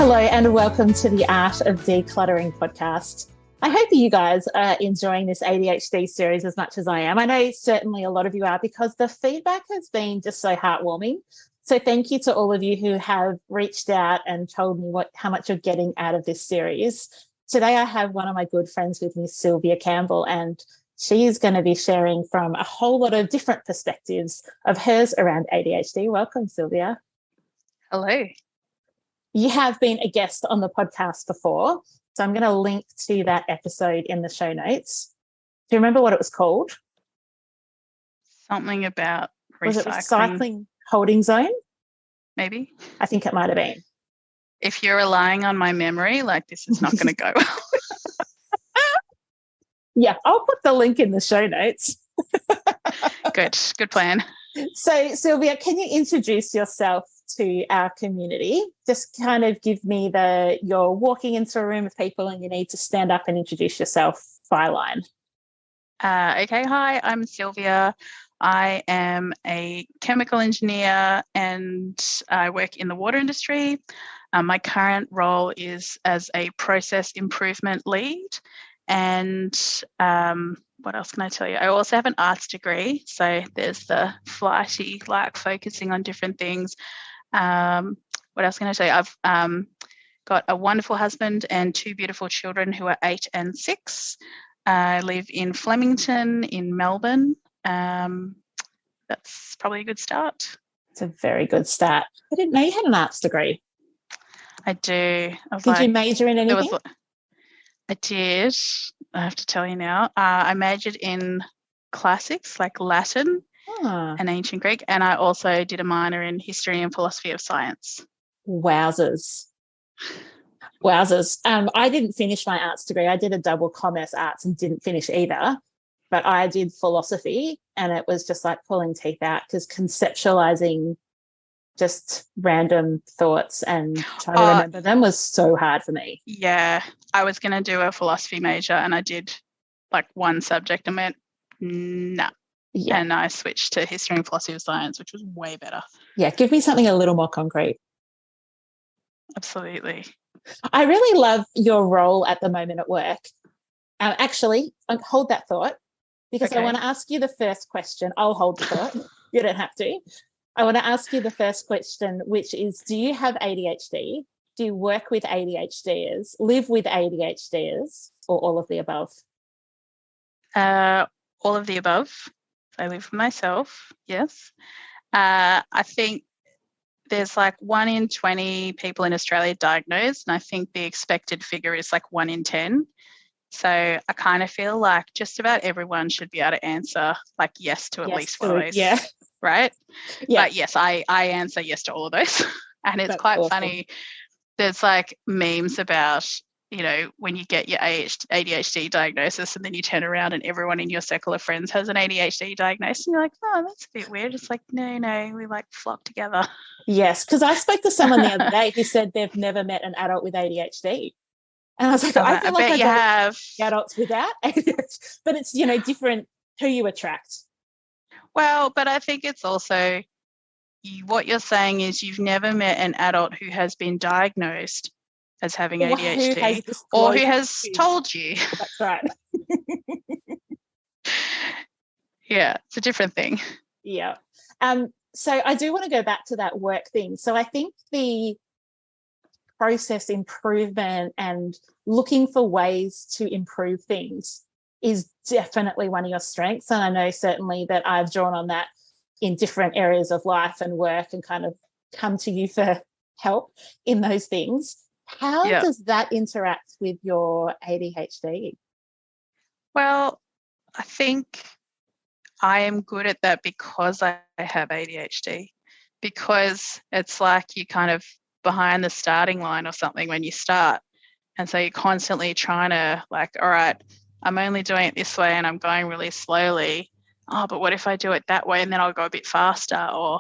Hello and welcome to the Art of Decluttering podcast. I hope you guys are enjoying this ADHD series as much as I am. I know certainly a lot of you are because the feedback has been just so heartwarming. So thank you to all of you who have reached out and told me how much you're getting out of this series. Today I have one of my good friends with me, Sylvia Campbell, and she is going to be sharing from a whole lot of different perspectives of hers around ADHD. Welcome, Sylvia. Hello. You have been a guest on the podcast before, so I'm going to link to that episode in the show notes. Do you remember what it was called? Something about recycling. Was it Recycling Holding Zone? Maybe. I think it might have been. If you're relying on my memory, this is not going to go well. Yeah, I'll put the link in the show notes. Good plan. So, Sylvia, can you introduce yourself to our community? Just kind of give me you're walking into a room of people and you need to stand up and introduce yourself byline. Okay, hi, I'm Sylvia. I am a chemical engineer and I work in the water industry. My current role is as a process improvement lead. And what else can I tell you? I also have an arts degree. So there's the flighty, focusing on different things. What else can I tell you? I've got a wonderful husband and two beautiful children who are 8 and 6. I live in Flemington in Melbourne. That's probably a good start. It's a very good start. I didn't know you had an arts degree. I do. Did you major in anything? I did. I have to tell you now. I majored in classics like Latin and ancient Greek, and I also did a minor in history and philosophy of science. Wowzers. I didn't finish my arts degree. I did a double commerce arts and didn't finish either, but I did philosophy, and it was just like pulling teeth out because conceptualizing just random thoughts and trying to remember them was so hard for me. Yeah, I was going to do a philosophy major and I did one subject and went, nah. Yeah. And I switched to history and philosophy of science, which was way better. Yeah, give me something a little more concrete. Absolutely. I really love your role at the moment at work. Actually, hold that thought because okay. I want to ask you the first question. I'll hold the thought. You don't have to. I want to ask you the first question, which is, do you have ADHD? Do you work with ADHDers, live with ADHDers, or all of the above? All of the above. I live with myself, yes. I think there's 1 in 20 people in Australia diagnosed, and I think the expected figure is 1 in 10. So I kind of feel like just about everyone should be able to answer yes to at least one of those. Yeah. Right? Yeah. But yes, I answer yes to all of those. And it's quite awesome. Funny. There's memes about, when you get your ADHD diagnosis and then you turn around and everyone in your circle of friends has an ADHD diagnosis. And you're like, oh, that's a bit weird. It's no, we flock together. Yes, because I spoke to someone the other day who said they've never met an adult with ADHD. And I was like, I feel like I have adults without ADHD. But it's, different who you attract. Well, but I think it's also what you're saying is you've never met an adult who has been diagnosed as having ADHD or who has told you. That's right. Yeah, it's a different thing. Yeah. So I do want to go back to that work thing. So I think the process improvement and looking for ways to improve things is definitely one of your strengths. And I know certainly that I've drawn on that in different areas of life and work and kind of come to you for help in those things. How does that interact with your ADHD? Well, I think I am good at that because I have ADHD, because it's you're kind of behind the starting line or something when you start. And so you're constantly trying to all right, I'm only doing it this way and I'm going really slowly. Oh, but what if I do it that way and then I'll go a bit faster? Or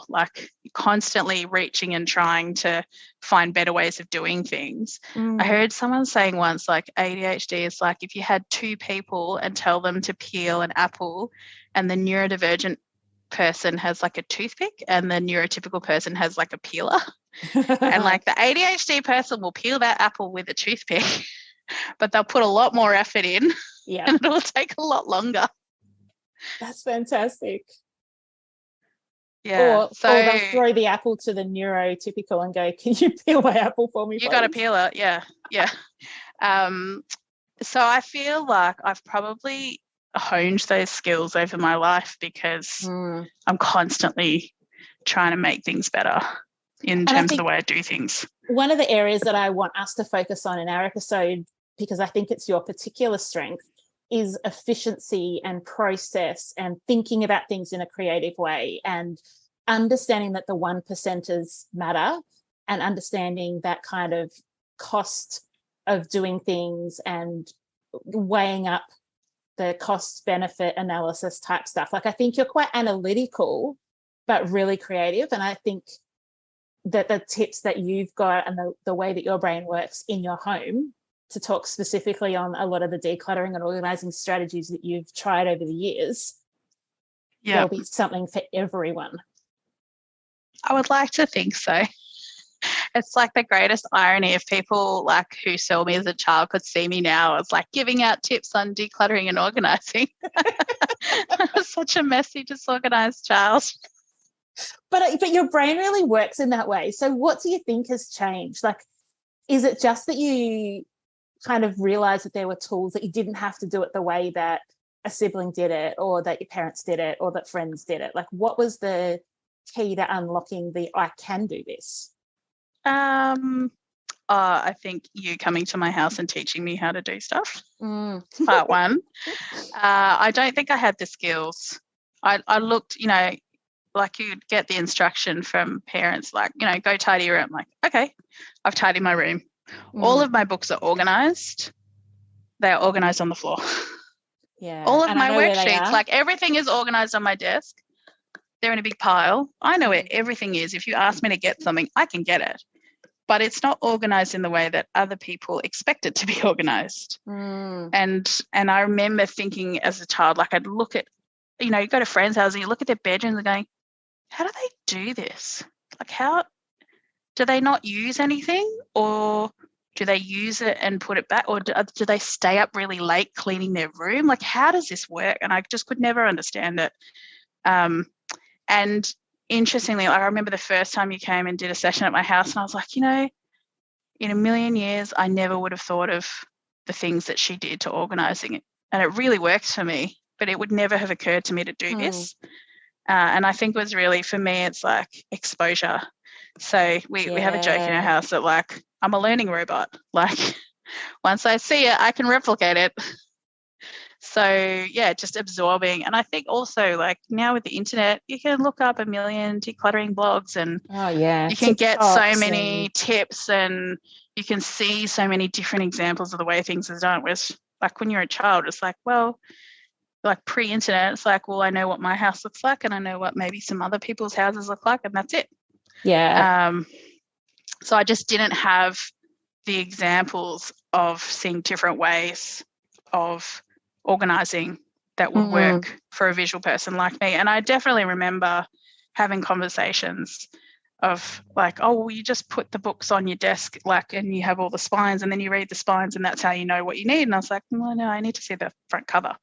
constantly reaching and trying to find better ways of doing things. I heard someone saying once ADHD is if you had 2 people and tell them to peel an apple and the neurodivergent person has like a toothpick and the neurotypical person has like a peeler. And like the ADHD person will peel that apple with a toothpick, but they'll put a lot more effort in, and it'll take a lot longer. That's fantastic. Yeah. Or they'll throw the apple to the neurotypical and go, "Can you peel my apple for me, You please?" got to peel it. Yeah. So I feel like I've probably honed those skills over my life because I'm constantly trying to make things better in terms of the way I do things. One of the areas that I want us to focus on in our episode, because I think it's your particular strength, is efficiency and process and thinking about things in a creative way and understanding that the 1%ers matter and understanding that kind of cost of doing things and weighing up the cost benefit analysis type stuff. Like, I think you're quite analytical but really creative, and I think that the tips that you've got and the way that your brain works in your home to talk specifically on a lot of the decluttering and organising strategies that you've tried over the years, there'll be something for everyone. I would like to think so. It's like the greatest irony if people like who saw me as a child could see me now as like giving out tips on decluttering and organising. I was such a messy, disorganised child. But your brain really works in that way. So what do you think has changed? Like, is it just that you kind of realised that there were tools that you didn't have to do it the way that a sibling did it or that your parents did it or that friends did it? Like, what was the key to unlocking the I can do this? I think you coming to my house and teaching me how to do stuff. Part one. I don't think I had the skills. I looked, like you'd get the instruction from parents, like, go tidy your room. Like, okay, I've tidied my room. All of my books are organised. They are organised on the floor. Yeah. All of my worksheets, like everything is organised on my desk. They're in a big pile. I know where everything is. If you ask me to get something, I can get it. But it's not organised in the way that other people expect it to be organised. And I remember thinking as a child, like I'd look at, you go to friends' houses and you look at their bedrooms and going, how do they do this? Like, how do they not use anything, or do they use it and put it back, or do they stay up really late cleaning their room? Like, how does this work? And I just could never understand it. And interestingly, I remember the first time you came and did a session at my house, and I was like, in a million years, I never would have thought of the things that she did to organising it. And it really worked for me, but it would never have occurred to me to do this. And I think it was really, for me, it's like exposure. So we have a joke in our house that like, I'm a learning robot. Like once I see it, I can replicate it. So just absorbing. And I think also like now with the internet, you can look up a million decluttering blogs and you can get so many tips and you can see so many different examples of the way things are done. Whereas like when you're a child, it's like, well, like pre-internet, it's like, well, I know what my house looks like and I know what maybe some other people's houses look like, and that's it. Yeah. So I just didn't have the examples of seeing different ways of organising that would work for a visual person like me. And I definitely remember having conversations of like, oh, well, you just put the books on your desk, like, and you have all the spines and then you read the spines and that's how you know what you need. And I was like, well, no, I need to see the front cover.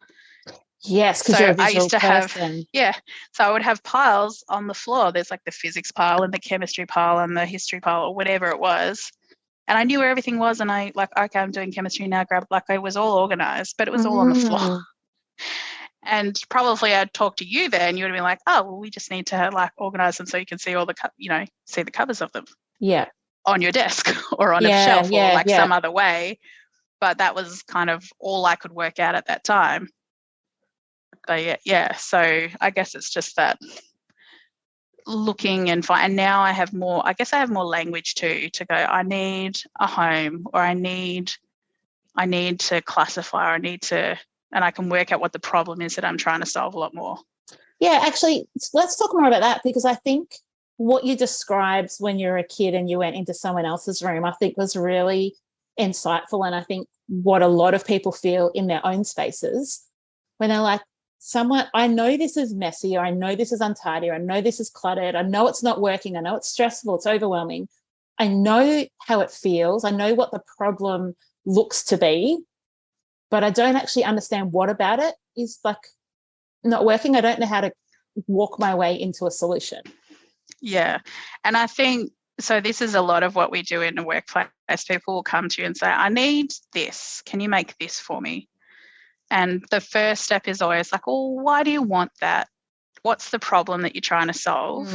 Yes, because you're a visual person. So I would have piles on the floor. There's like the physics pile and the chemistry pile and the history pile or whatever it was. And I knew where everything was, and I like, okay, I'm doing chemistry now, grab, like I was all organised, but it was all on the floor. And probably I'd talk to you there and you would have been like, oh, well, we just need to like organise them so you can see all the, see the covers of them. Yeah. On your desk or on a shelf or like some other way. But that was kind of all I could work out at that time. But so I guess it's just that looking and now I have more language too to go, I need a home, or I need to classify, or and I can work out what the problem is that I'm trying to solve a lot more. Yeah, actually, let's talk more about that, because I think what you described when you were a kid and you went into someone else's room, I think was really insightful. And I think what a lot of people feel in their own spaces when they're like, I know this is messy, or I know this is untidy, or I know this is cluttered. I know it's not working. I know it's stressful. It's overwhelming. I know how it feels. I know what the problem looks to be, but I don't actually understand what about it is like not working. I don't know how to walk my way into a solution. Yeah. And I think, so this is a lot of what we do in the workplace. People will come to you and say, I need this. Can you make this for me? And the first step is always like, well, why do you want that? What's the problem that you're trying to solve?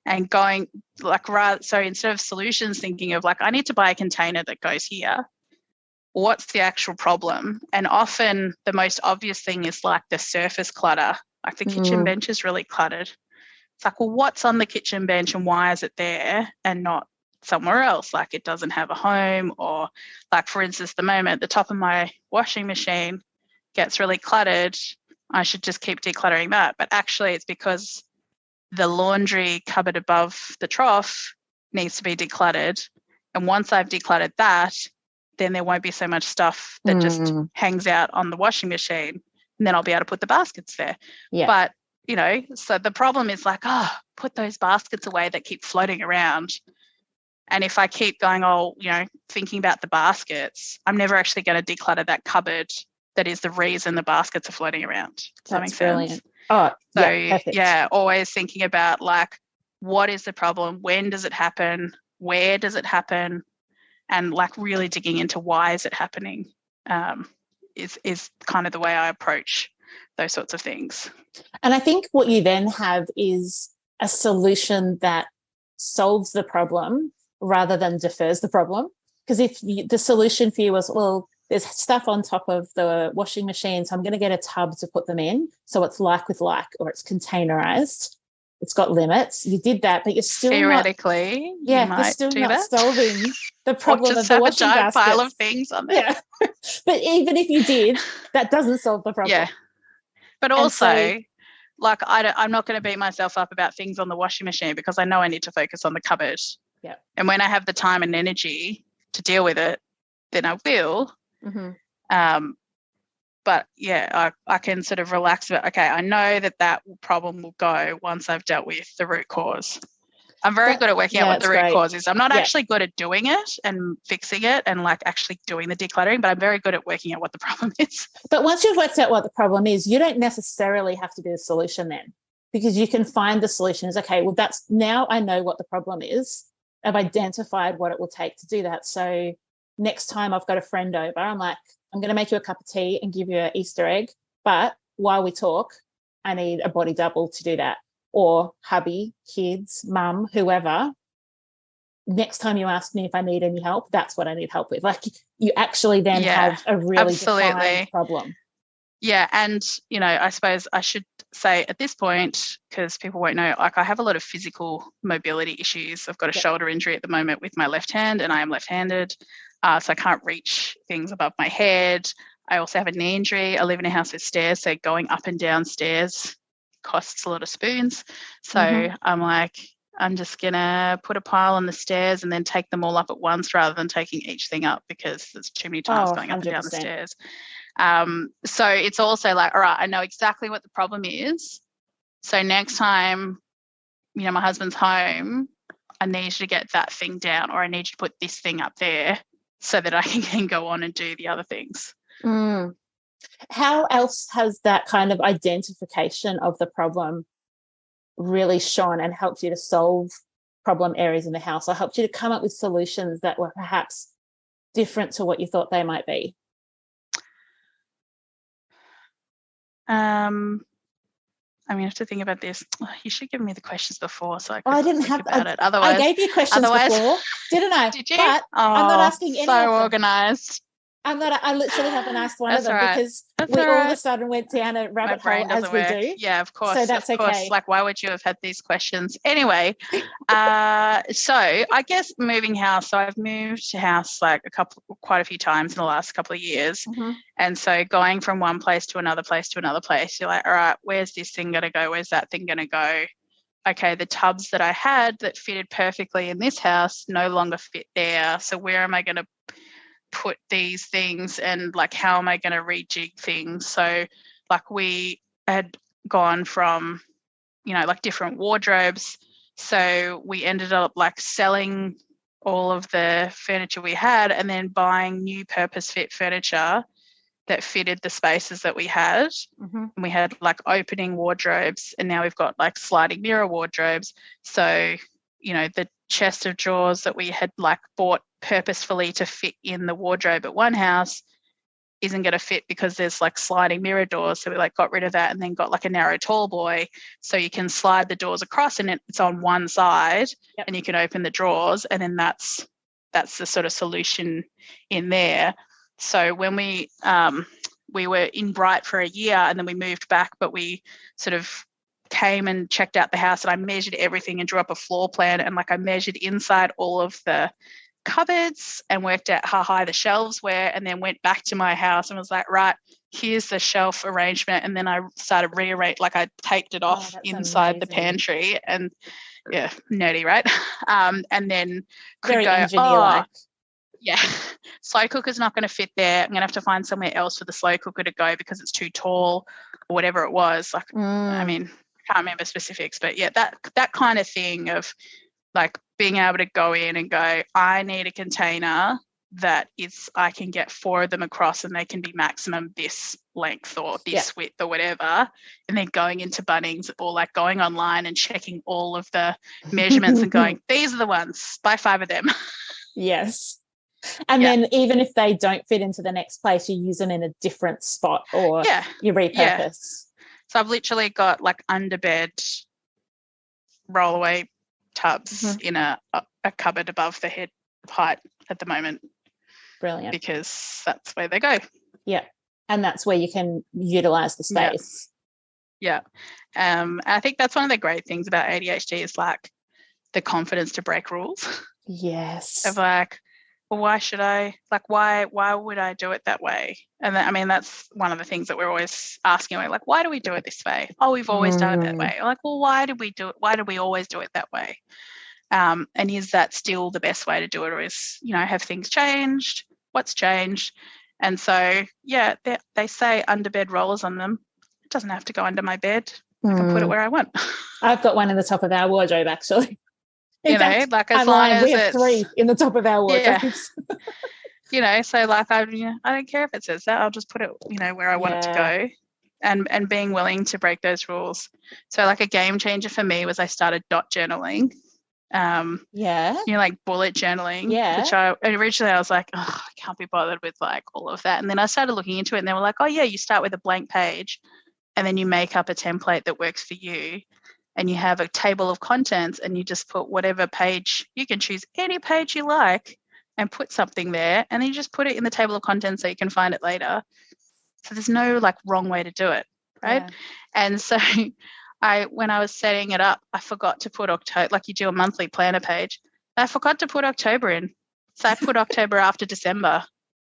And going like, so instead of solutions, thinking of like, I need to buy a container that goes here. What's the actual problem? And often the most obvious thing is like the surface clutter, like the kitchen bench is really cluttered. It's like, well, what's on the kitchen bench and why is it there and not somewhere else? Like it doesn't have a home, or like, for instance, the moment the top of my washing machine gets really cluttered, I should just keep decluttering that. But actually it's because the laundry cupboard above the trough needs to be decluttered. And once I've decluttered that, then there won't be so much stuff that just hangs out on the washing machine, and then I'll be able to put the baskets there. Yeah. But, you know, so the problem is like, put those baskets away that keep floating around. And if I keep going, thinking about the baskets, I'm never actually going to declutter that cupboard that is the reason the baskets are floating around. Does that make sense? Brilliant. Oh, so, yeah, perfect. Yeah, always thinking about like, what is the problem? When does it happen? Where does it happen? And like really digging into why is it happening is kind of the way I approach those sorts of things. And I think what you then have is a solution that solves the problem rather than defers the problem. Because if the solution for you was, well, there's stuff on top of the washing machine, so I'm going to get a tub to put them in. So it's like with like, or it's containerized. It's got limits. You did that, but you're still theoretically, you're still not solving the problem of the washing basket. Just have a giant pile of things on there. Yeah. But even if you did, that doesn't solve the problem. Yeah. But also, like, I'm not going to beat myself up about things on the washing machine because I know I need to focus on the cupboard. Yeah. And when I have the time and energy to deal with it, then I will. But yeah, I can sort of relax about, okay, I know that problem will go once I've dealt with the root cause. I'm very good at working out what the root cause is. I'm not actually good at doing it and fixing it and like actually doing the decluttering, but I'm very good at working out what the problem is. But once you've worked out what the problem is, you don't necessarily have to do the solution then, because you can find the solution is, okay, well, now I know what the problem is. I've identified what it will take to do that. So next time I've got a friend over, I'm like, I'm going to make you a cup of tea and give you an Easter egg. But while we talk, I need a body double to do that. Or hubby, kids, mum, whoever. Next time you ask me if I need any help, that's what I need help with. Like you actually then have a really defined problem. Yeah. And, I suppose I should say at this point, because people won't know, like I have a lot of physical mobility issues. I've got a shoulder injury at the moment with my left hand and I am left-handed. So I can't reach things above my head. I also have a knee injury. I live in a house with stairs, so going up and down stairs costs a lot of spoons. So I'm like, I'm just going to put a pile on the stairs and then take them all up at once rather than taking each thing up because there's too many times going up 100%. And down the stairs. So it's also like, all right, I know exactly what the problem is. So next time, my husband's home, I need you to get that thing down or I need you to put this thing up there so that I can go on and do the other things. How else has that kind of identification of the problem really shone and helped you to solve problem areas in the house or helped you to come up with solutions that were perhaps different to what you thought they might be? I'm going to have to think about this. You should give me the questions before so I could I didn't think have about it. Otherwise, I gave you questions before, didn't I? Did you? But I'm not asking any so organised. I literally haven't asked one of them because we all of a sudden went down a rabbit hole as we do. Yeah, of course. So that's okay. Like, why would you have had these questions? Anyway, so I guess moving house. So I've moved house like quite a few times in the last couple of years. And so going from one place to another place to another place, you're like, all right, where's this thing going to go? Where's that thing going to go? Okay, the tubs that I had that fitted perfectly in this house no longer fit there. So where am I going to put these things and like how am I going to rejig things? So like we had gone from, like different wardrobes. So we ended up like selling all of the furniture we had and then buying new purpose-fit furniture that fitted the spaces that we had. Mm-hmm. And we had like opening wardrobes, and now we've got like sliding mirror wardrobes. So, the chest of drawers that we had like bought purposefully to fit in the wardrobe at one house isn't going to fit because there's like sliding mirror doors. So we like got rid of that and then got like a narrow tall boy, so you can slide the doors across and it's on one side. Yep. And you can open the drawers, and then that's the sort of solution in there. So when we were in Bright for a year and then we moved back, but we sort of came and checked out the house, and I measured everything and drew up a floor plan, and like I measured inside all of the cupboards and worked out how high the shelves were, and then went back to my house and was like, right, here's the shelf arrangement. And then I started rearrange, like I taped it off inside the pantry, and yeah, nerdy, right? And then could very go, engineer-like. Yeah, slow cooker's not going to fit there. I'm going to have to find somewhere else for the slow cooker to go because it's too tall or whatever it was. Like, I mean, can't remember specifics, but yeah, that kind of thing of like being able to go in and go, I need a container that I can get 4 of them across and they can be maximum this length or this width or whatever. And then going into Bunnings or like going online and checking all of the measurements and going, these are the ones, buy 5 of them. Yes. And then even if they don't fit into the next place, you use them in a different spot or you repurpose. Yeah. So I've literally got like underbed rollaway tubs in a cupboard above the head height at the moment. Brilliant. Because that's where they go. Yeah. And that's where you can utilise the space. Yeah. I think that's one of the great things about ADHD is like the confidence to break rules. Yes. Of like, well, why should I, like, why would I do it that way? And I mean, that's one of the things that we're always asking, like, why do we do it this way? Oh, we've always done it that way. Like, well, why did we do it? Why do we always do it that way? And is that still the best way to do it? Or is, have things changed? What's changed? And so, yeah, they say underbed rollers on them. It doesn't have to go under my bed. I can put it where I want. I've got one in the top of our wardrobe, actually. In fact, like as long as we have 3 in the top of our wardrobes. Yeah. So like I don't care if it says that. I'll just put it, where I want it to go, and being willing to break those rules. So like a game changer for me was I started dot journaling. Like bullet journaling. Yeah. Which originally I was like, oh, I can't be bothered with like all of that. And then I started looking into it, and they were like, oh yeah, you start with a blank page, and then you make up a template that works for you. And you have a table of contents, and you just put whatever page, you can choose any page you like and put something there, and then you just put it in the table of contents so you can find it later. So there's no like wrong way to do it, right? Yeah. And so when I was setting it up, I forgot to put October, like you do a monthly planner page. I forgot to put October in. So I put October after December,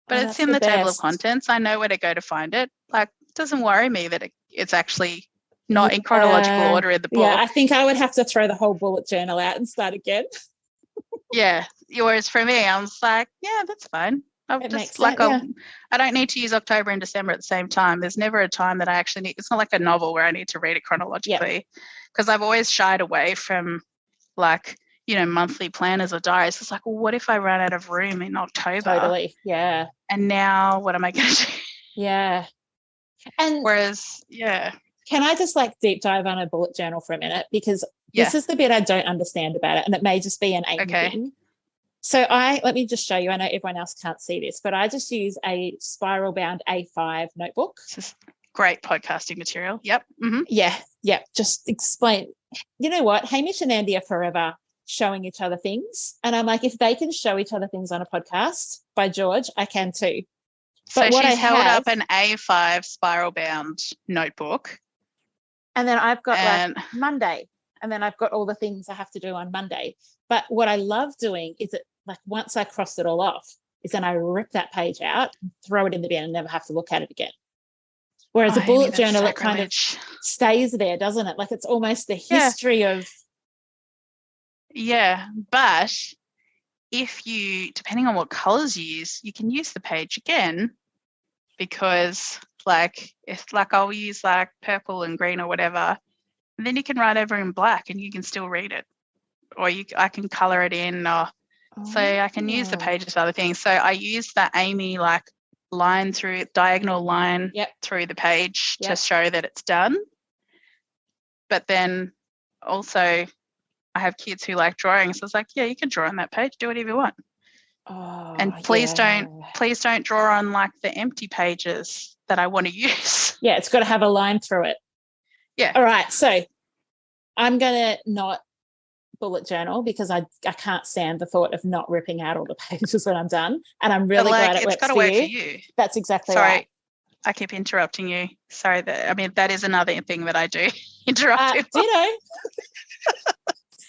but it's in the table of contents. I know where to go to find it. Like, it doesn't worry me that it's actually not in chronological order in the book. Yeah, I think I would have to throw the whole bullet journal out and start again. Yeah. Whereas for me, I was like, yeah, that's fine. I don't need to use October and December at the same time. There's never a time that I actually need. It's not like a novel where I need to read it chronologically, because I've always shied away from like, monthly planners or diaries. It's like, well, what if I run out of room in October? Totally. Yeah. And now what am I going to do? Yeah. And can I just like deep dive on a bullet journal for a minute? Because this is the bit I don't understand about it, and it may just be an Amy thing. So let me just show you. I know everyone else can't see this, but I just use a spiral bound A5 notebook. This is great podcasting material. Yep. Mm-hmm. Yeah. Just explain. You know what? Hamish and Andy are forever showing each other things. And I'm like, if they can show each other things on a podcast, by George, I can too. But so she's held up an A5 spiral bound notebook. And then I've got like Monday, and then I've got all the things I have to do on Monday. But what I love doing is like once I cross it all off, is then I rip that page out and throw it in the bin and never have to look at it again. Whereas a bullet journal, it kind of stays there, doesn't it? Like it's almost the history of. Yeah, but if you, depending on what colours you use the page again, because like it's like I'll use like purple and green or whatever, and then you can write over in black and you can still read it, or I can color it in, or so I can use the pages for other things. So I use the Amy like diagonal line through the page to show that it's done. But then also I have kids who like drawing, so it's like, yeah, you can draw on that page, do whatever you want. And please don't draw on like the empty pages that I want to use. Yeah, it's got to have a line through it. Yeah. All right, so I'm going to not bullet journal because I can't stand the thought of not ripping out all the pages when I'm done, and I'm really glad it works for you. For you. That's exactly Sorry, right. I keep interrupting you. Sorry, that is another thing that I do. Interrupt people. Ditto.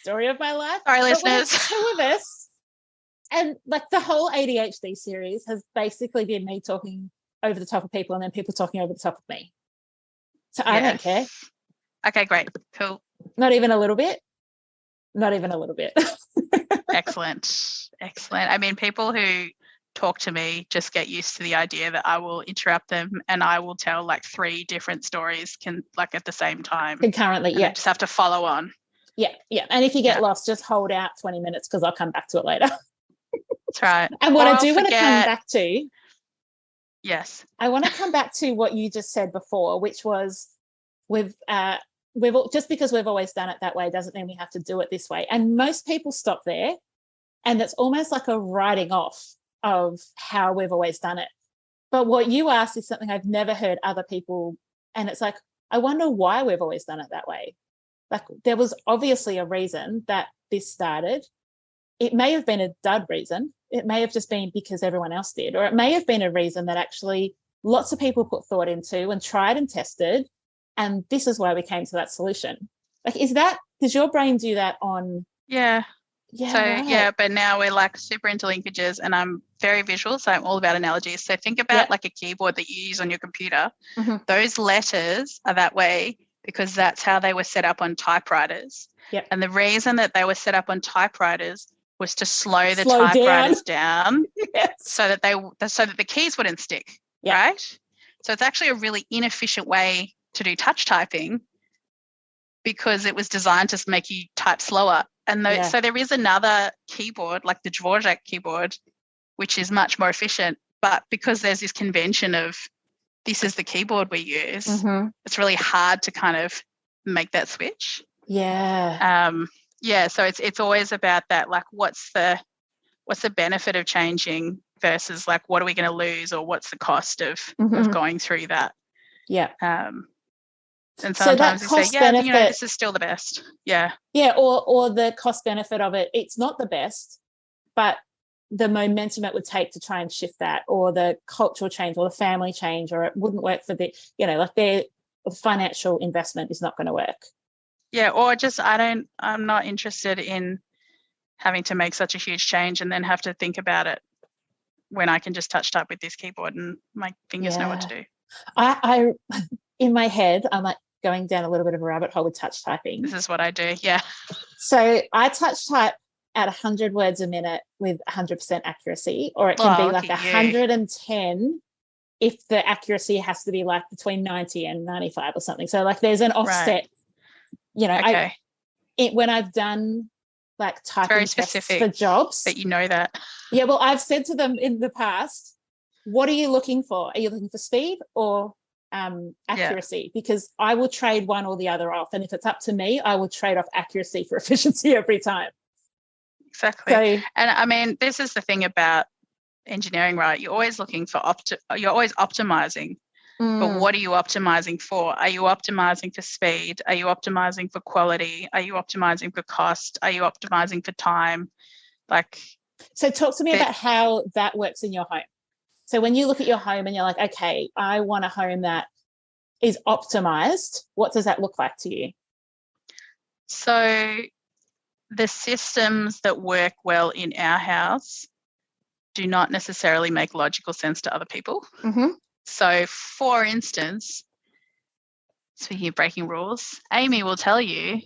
Story of my life. Sorry, but listeners. Two of us, and like the whole ADHD series has basically been me talking over the top of people and then people talking over the top of me. So I don't care. Okay, great. Cool. Not even a little bit. Not even a little bit. Excellent. I mean, people who talk to me just get used to the idea that I will interrupt them and I will tell like 3 different stories at the same time. Concurrently, yeah. I just have to follow on. Yeah. And if you get lost, just hold out 20 minutes because I'll come back to it later. That's right. And what I do want to come back to. Yes. I want to come back to what you just said before, which was we've just because we've always done it that way doesn't mean we have to do it this way. And most people stop there, and it's almost like a writing off of how we've always done it. But what you asked is something I've never heard other people, and it's like, I wonder why we've always done it that way. Like there was obviously a reason that this started. It may have been a dud reason. It may have just been because everyone else did, or it may have been a reason that actually lots of people put thought into and tried and tested, and this is why we came to that solution. Like, does your brain do that on? Yeah. Yeah. So, right. but now we're like super into linkages, and I'm very visual, so I'm all about analogies. So think about like a keyboard that you use on your computer. Mm-hmm. Those letters are that way because that's how they were set up on typewriters. Yep. And the reason that they were set up on typewriters was to slow the typewriters down yes. so that the keys wouldn't stick, right? So it's actually a really inefficient way to do touch typing because it was designed to make you type slower. And so there is another keyboard, like the Dvorak keyboard, which is much more efficient. But because there's this convention of this is the keyboard we use, it's really hard to kind of make that switch. Yeah. So it's always about that, like what's the benefit of changing versus like what are we going to lose, or what's the cost of going through that. Yeah. And sometimes you say, this is still the best. Yeah. Yeah, or the cost benefit of it, it's not the best, but the momentum it would take to try and shift that, or the cultural change, or the family change, or it wouldn't work for their financial investment is not going to work. Yeah, or just I'm not interested in having to make such a huge change and then have to think about it when I can just touch type with this keyboard and my fingers know what to do. I in my head, I'm like going down a little bit of a rabbit hole with touch typing. This is what I do, yeah. So I touch type at 100 words a minute with 100% accuracy, or it can be like 110 if the accuracy has to be like between 90 and 95 or something. So like there's an offset, okay. When I've done like typing tests for jobs. But you know that. Yeah, well, I've said to them in the past, what are you looking for? Are you looking for speed or accuracy? Because I will trade one or the other off. And if it's up to me, I will trade off accuracy for efficiency every time. Exactly. So, and I mean, this is the thing about engineering, right? You're always looking for you're always optimizing. But what are you optimizing for? Are you optimizing for speed? Are you optimizing for quality? Are you optimizing for cost? Are you optimizing for time? So talk to me about how that works in your home. So when you look at your home and you're like, okay, I want a home that is optimized, what does that look like to you? So the systems that work well in our house do not necessarily make logical sense to other people. Mm-hmm. So, for instance, speaking of breaking rules, Amy will tell you,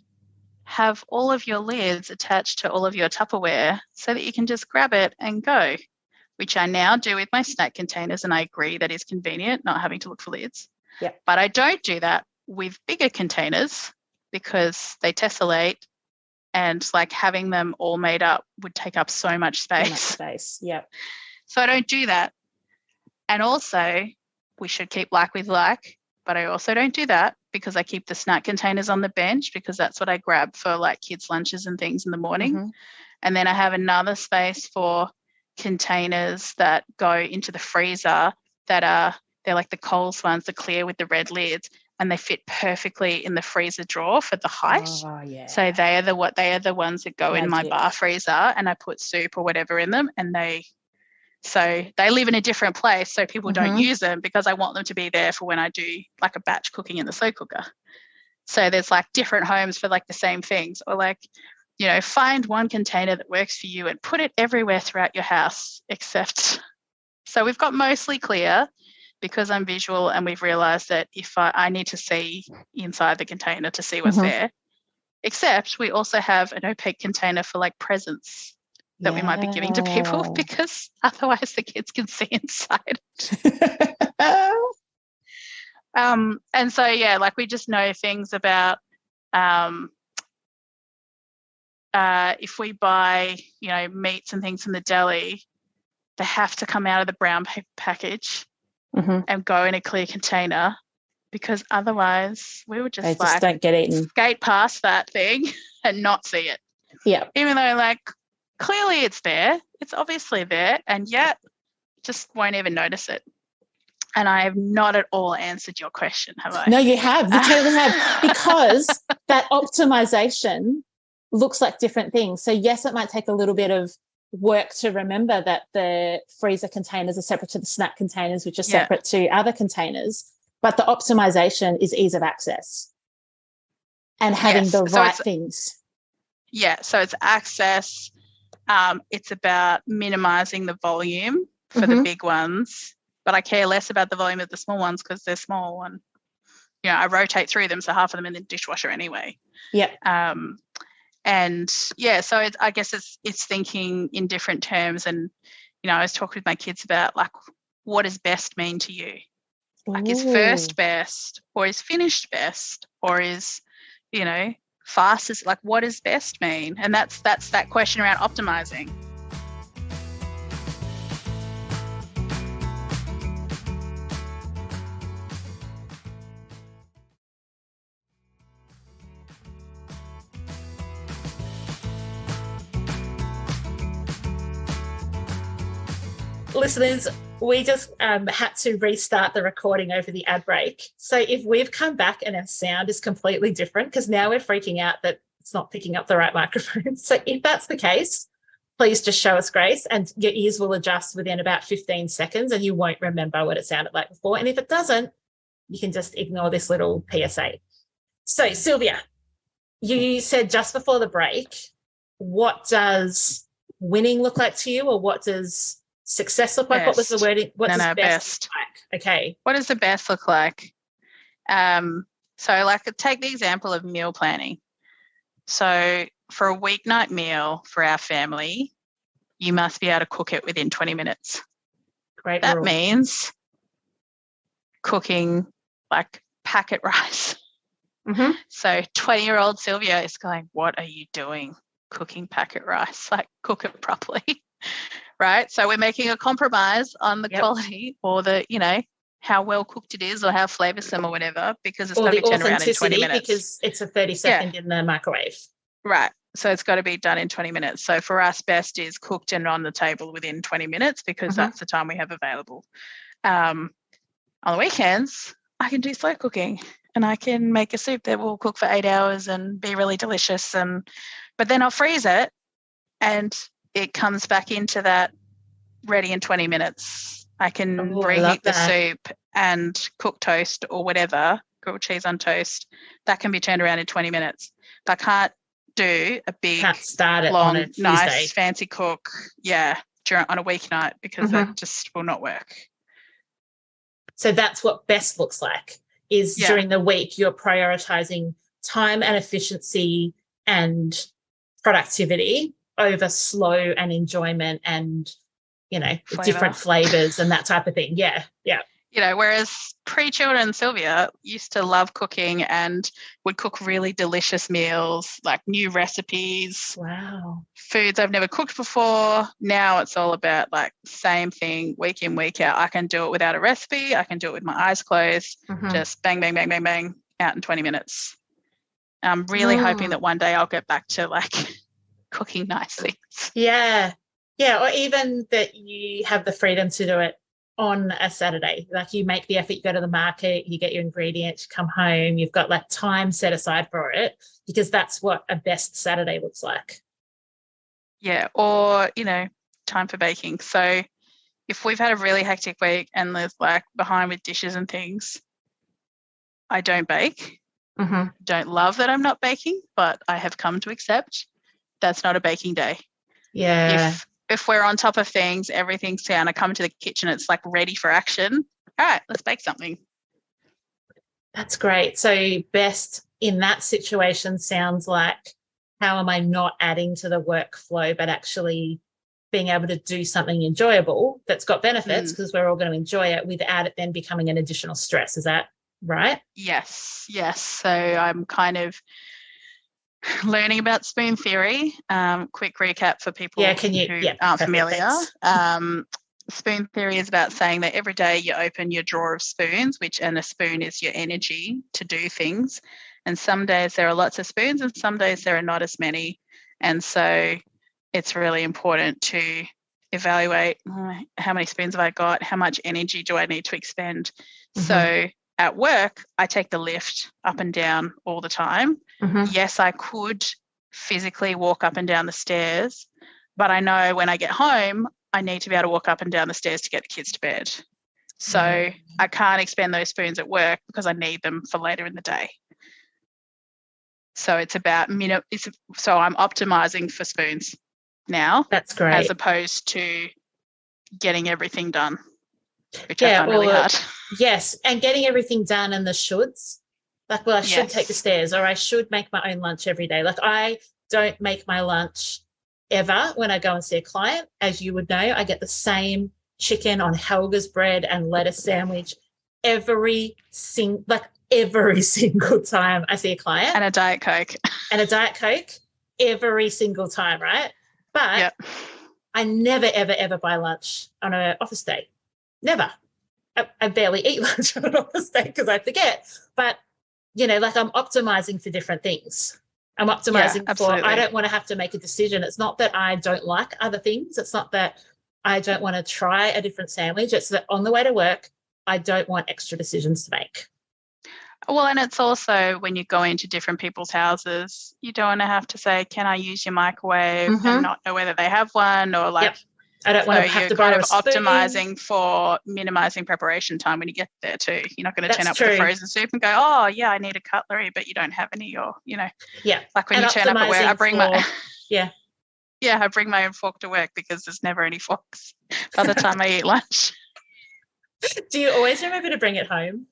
have all of your lids attached to all of your Tupperware so that you can just grab it and go. which I now do with my snack containers, and I agree that is convenient, not having to look for lids. Yep. But I don't do that with bigger containers because they tessellate, and like having them all made up would take up so much space. Yep. So I don't do that. And also, we should keep like with like, but I also don't do that because I keep the snack containers on the bench because that's what I grab for like kids' lunches and things in the morning. Mm-hmm. And then I have another space for containers that go into the freezer they're like the Coles ones, the clear with the red lids, and they fit perfectly in the freezer drawer for the height. Oh, yeah. So they are the ones that go in my bar freezer, and I put soup or whatever in them, and they live in a different place, so people don't use them because I want them to be there for when I do like a batch cooking in the slow cooker. So there's like different homes for like the same things, or like, you know, find one container that works for you and put it everywhere throughout your house except. So we've got mostly clear because I'm visual, and we've realised that if I need to see inside the container to see what's there. Except we also have an opaque container for like presents that we might be giving to people because otherwise the kids can see inside. And so, yeah, like we just know things about if we buy, you know, meats and things from the deli, they have to come out of the brown paper package and go in a clear container because otherwise we would just don't get eaten. Skate past that thing and not see it. Yeah. Even though like clearly it's there, it's obviously there, and yet just won't even notice it. And I have not at all answered your question, have I? No, you have. You totally have. Because that optimisation looks like different things. So, yes, it might take a little bit of work to remember that the freezer containers are separate to the snack containers, which are separate to other containers. But the optimisation is ease of access and having the right things. Yeah, so it's access. It's about minimising the volume for the big ones, but I care less about the volume of the small ones because they're small, and you know, I rotate through them, so half of them in the dishwasher anyway. Yep. And yeah, so I guess it's thinking in different terms, and you know, I was talking with my kids about like, what does best mean to you? Like, is first best, or is finished best, or is, you know, fastest? Like, what does best mean? And that's that question around optimizing. Listeners, we just had to restart the recording over the ad break. So if we've come back and our sound is completely different, because now we're freaking out that it's not picking up the right microphone. So if that's the case, please just show us grace, and your ears will adjust within about 15 seconds and you won't remember what it sounded like before. And if it doesn't, you can just ignore this little PSA. So Sylvia, you said just before the break, what does winning look like to you, or what does success look like? Best. What was the wording? What does best look like? Okay. What does the best look like? So like take the example of meal planning. So for a weeknight meal for our family, you must be able to cook it within 20 minutes. Great. That means cooking like packet rice. So 20-year-old Sylvia is going, what are you doing cooking packet rice? Like, cook it properly. Right? So we're making a compromise on the quality, or the, you know, how well cooked it is, or how flavoursome or whatever, because it's got to be turned around in 20 minutes. Because it's a 30-second in the microwave. Right. So it's got to be done in 20 minutes. So for us, best is cooked and on the table within 20 minutes because that's the time we have available. On the weekends, I can do slow cooking, and I can make a soup that will cook for 8 hours and be really delicious. But then I'll freeze it, and it comes back into that ready in 20 mints. I can reheat the soup and cook toast or whatever, grilled cheese on toast. That can be turned around in 20 minutes. But I can't do a big, long, nice, fancy cook, on a weeknight, because that just will not work. So that's what best looks like, is during the week you're prioritising time and efficiency and productivity over slow and enjoyment and different flavors and that type of thing. Yeah. Whereas pre-children Sylvia used to love cooking and would cook really delicious meals, like new recipes. Wow. Foods I've never cooked before. Now it's all about like same thing week in, week out. I can do it without a recipe. I can do it with my eyes closed. Just bang, bang, bang, bang, bang, out in 20 minutes. I'm really hoping that one day I'll get back to like cooking nice things. Yeah. Yeah. Or even that you have the freedom to do it on a Saturday. Like you make the effort, you go to the market, you get your ingredients, you come home, you've got like time set aside for it, because that's what a best Saturday looks like. Yeah. Or, time for baking. So if we've had a really hectic week and there's like behind with dishes and things, I don't bake. Don't love that I'm not baking, but I have come to accept that's not a baking day. Yeah. If we're on top of things, everything's down, I come into the kitchen, it's like ready for action. All right, let's bake something. That's great. So best in that situation sounds like, how am I not adding to the workflow, but actually being able to do something enjoyable that's got benefits, because we're all going to enjoy it, without it then becoming an additional stress. Is that right? Yes. So I'm kind of learning about spoon theory. Quick recap for people who aren't familiar. Spoon theory is about saying that every day you open your drawer of spoons, and a spoon is your energy to do things. And some days there are lots of spoons and some days there are not as many. And so it's really important to evaluate how many spoons have I got, how much energy do I need to expend. So at work, I take the lift up and down all the time. Yes, I could physically walk up and down the stairs, but I know when I get home, I need to be able to walk up and down the stairs to get the kids to bed. So I can't expend those spoons at work because I need them for later in the day. So it's about so I'm optimizing for spoons now. That's great. As opposed to getting everything done, which I find really hard. Yes, and getting everything done and the shoulds. Like, well, I should take the stairs, or I should make my own lunch every day. Like, I don't make my lunch ever when I go and see a client. As you would know, I get the same chicken on Helga's bread and lettuce sandwich every single time I see a client. And a Diet Coke. Every single time, right? But I never, ever, ever buy lunch on an office day. Never. I barely eat lunch on an office day because I forget. But, I'm optimizing for different things. I'm optimizing for, I don't want to have to make a decision. It's not that I don't like other things. It's not that I don't want to try a different sandwich. It's that on the way to work, I don't want extra decisions to make. Well, and it's also when you go into different people's houses, you don't want to have to say, can I use your microwave, and not know whether they have one, or like, I don't want to have to borrow a spoon. Optimizing for minimizing preparation time when you get there too. You're not going to turn up with a frozen soup and go, oh yeah, I need a cutlery, but you don't have any, or like when you turn up at work, I bring my I bring my own fork to work because there's never any forks by the time I eat lunch. Do you always remember to bring it home?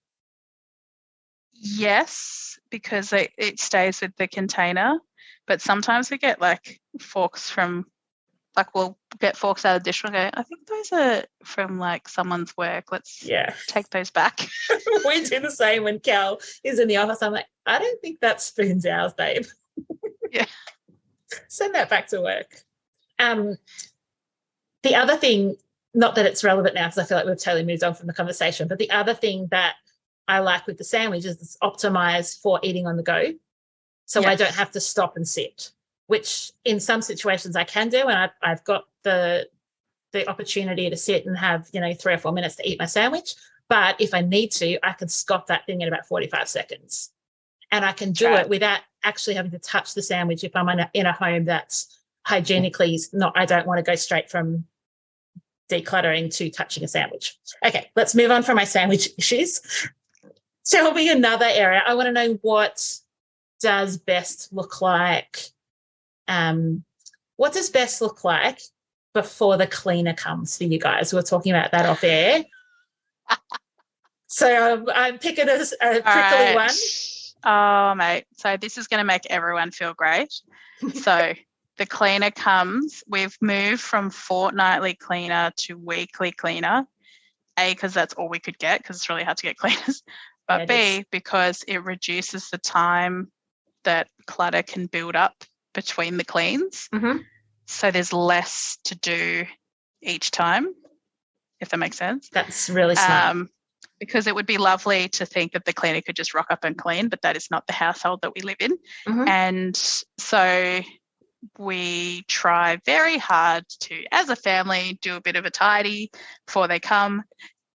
Yes, because it stays with the container, but sometimes we get like forks from, like, we'll get forks out of the dish and go, I think those are from like someone's work. Let's take those back. We do the same when Cal is in the office. I'm like, I don't think that spoon's ours, babe. Yeah. Send that back to work. The other thing, not that it's relevant now because I feel like we've totally moved on from the conversation, but the other thing that I like with the sandwich is it's optimized for eating on the go. So I don't have to stop and sit, which in some situations I can do, and I've got the opportunity to sit and have 3 or 4 minutes to eat my sandwich. But if I need to, I can scoff that thing in about 45 seconds, and I can do it without actually having to touch the sandwich if I'm in a home that's hygienically not. I don't want to go straight from decluttering to touching a sandwich. Okay, let's move on from my sandwich issues. Tell me another area. I want to know, what does best look like? What does best look like before the cleaner comes for you guys? We were talking about that off air. So I'm picking a prickly one. Oh, mate. So this is going to make everyone feel great. So the cleaner comes, we've moved from fortnightly cleaner to weekly cleaner. A, because that's all we could get because it's really hard to get cleaners. But B, because it reduces the time that clutter can build up between the cleans. Mm-hmm. So there's less to do each time, if that makes sense. That's really smart. Because it would be lovely to think that the cleaner could just rock up and clean, but that is not the household that we live in. Mm-hmm. And so we try very hard to, as a family, do a bit of a tidy before they come.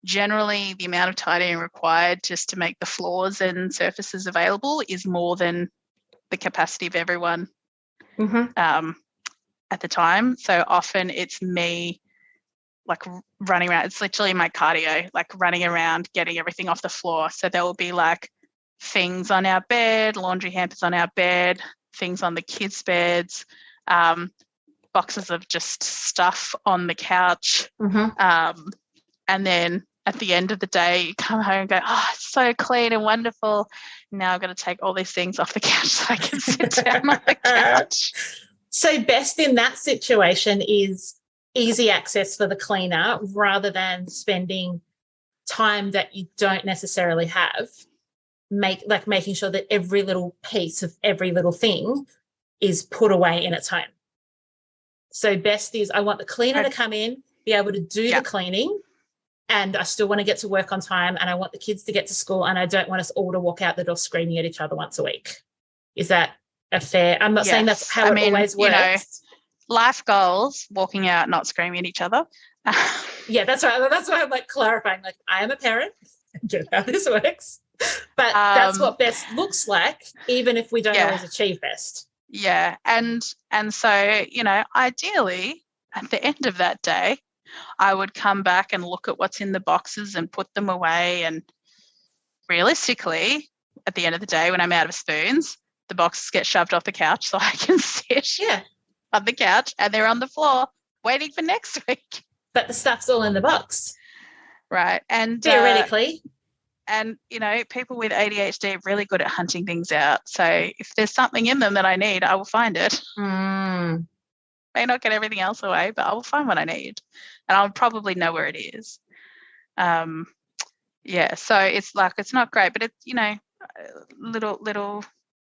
Generally, the amount of tidying required just to make the floors and surfaces available is more than the capacity of everyone at the time. So often it's me like running around. It's literally my cardio, like running around, getting everything off the floor. So there will be like things on our bed, laundry hampers on our bed, things on the kids' beds, boxes of just stuff on the couch. And then at the end of the day, you come home and go, oh, it's so clean and wonderful. Now I've got to take all these things off the couch so I can sit down on the couch. So best in that situation is easy access for the cleaner rather than spending time that you don't necessarily have, making sure that every little piece of every little thing is put away in its home. So best is I want the cleaner to come in, be able to do the cleaning, and I still want to get to work on time, and I want the kids to get to school, and I don't want us all to walk out the door screaming at each other once a week. Is that a fair? I'm not saying that's how it always works. You know, life goals, walking out, not screaming at each other. Yeah, that's right. That's why I'm like clarifying, like I am a parent, get how this works. But that's what best looks like, even if we don't always achieve best. Yeah. And so, you know, ideally at the end of that day, I would come back and look at what's in the boxes and put them away. And realistically, at the end of the day, when I'm out of spoons, the boxes get shoved off the couch so I can sit on the couch and they're on the floor waiting for next week. But the stuff's all in the box. Right. And theoretically. And, you know, people with ADHD are really good at hunting things out. So if there's something in them that I need, I will find it. May not get everything else away, but I will find what I need. And I'll probably know where it is. So it's like, it's not great, but it's, you know, little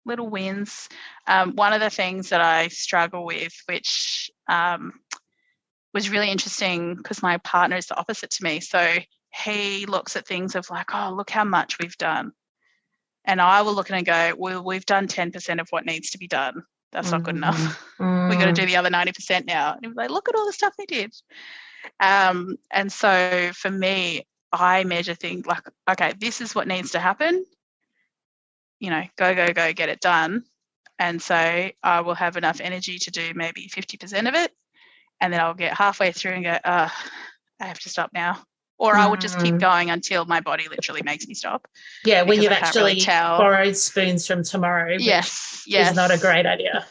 wins. One of the things that I struggle with, which was really interesting because my partner is the opposite to me. So he looks at things of like, oh, look how much we've done. And I will look at it and go, well, we've done 10% of what needs to be done. That's not good enough. We've got to do the other 90% now. And he was like, look at all the stuff they did. And so for me, I measure things like, okay, this is what needs to happen. You know, go, get it done. And so I will have enough energy to do maybe 50% of it. And then I'll get halfway through and go, I have to stop now. Or I would just keep going until my body literally makes me stop. Yeah, when you've actually borrowed spoons from tomorrow, which is not a great idea.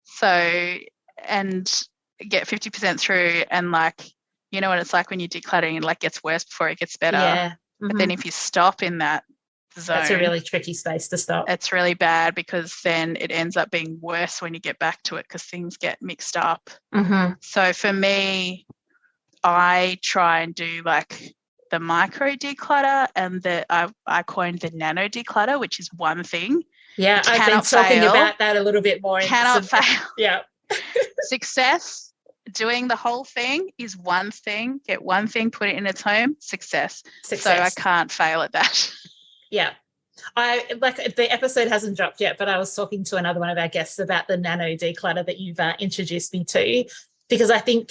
So, and get 50% through, and like, you know what it's like when you're decluttering, it like gets worse before it gets better. Yeah. But then if you stop in that zone, that's a really tricky space to stop. It's really bad because then it ends up being worse when you get back to it because things get mixed up. So for me, I try and do like the micro declutter and I coined the nano declutter, which is one thing. Yeah, I've been talking about that a little bit more. Cannot fail. Yeah. Success, doing the whole thing is one thing. Get one thing, put it in its home, success. So I can't fail at that. Yeah. The episode hasn't dropped yet, but I was talking to another one of our guests about the nano declutter that you've introduced me to, because I think